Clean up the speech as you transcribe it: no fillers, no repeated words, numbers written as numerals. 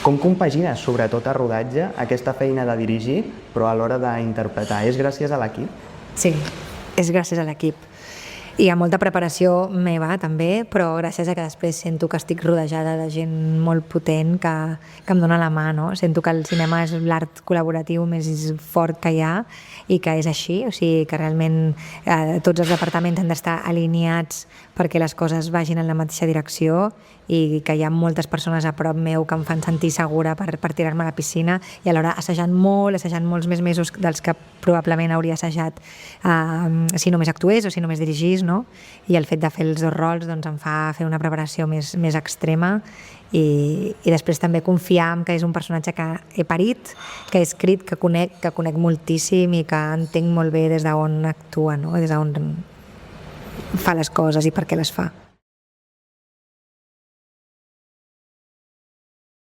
Com compagines, sobretot a rodatge, aquesta feina de dirigir, però a l'hora d'interpretar? És gràcies a l'equip? Sí, és gràcies a l'equip. Hi ha molta preparació meva també, però gràcies a que després sento que estic rodejada de gent molt potent que em dona la mà, no? Sento que el cinema és l'art col·laboratiu més fort que hi ha i que és així, o sigui que realment tots els departaments han d'estar alineats perquè les coses vagin en la mateixa direcció i que hi ha moltes persones a prop meu que em fan sentir segura per tirar-me a la piscina i alhora assajant molts més mesos dels que probablement hauria assajat si només actués o si només dirigís, no? I el fet de fer els dos rols doncs, em fa fer una preparació més extrema i després també confiar en que és un personatge que he parit, que he escrit, que conec moltíssim i que entenc molt bé des d'on actua, no? Des d'on fa les coses i per què les fa.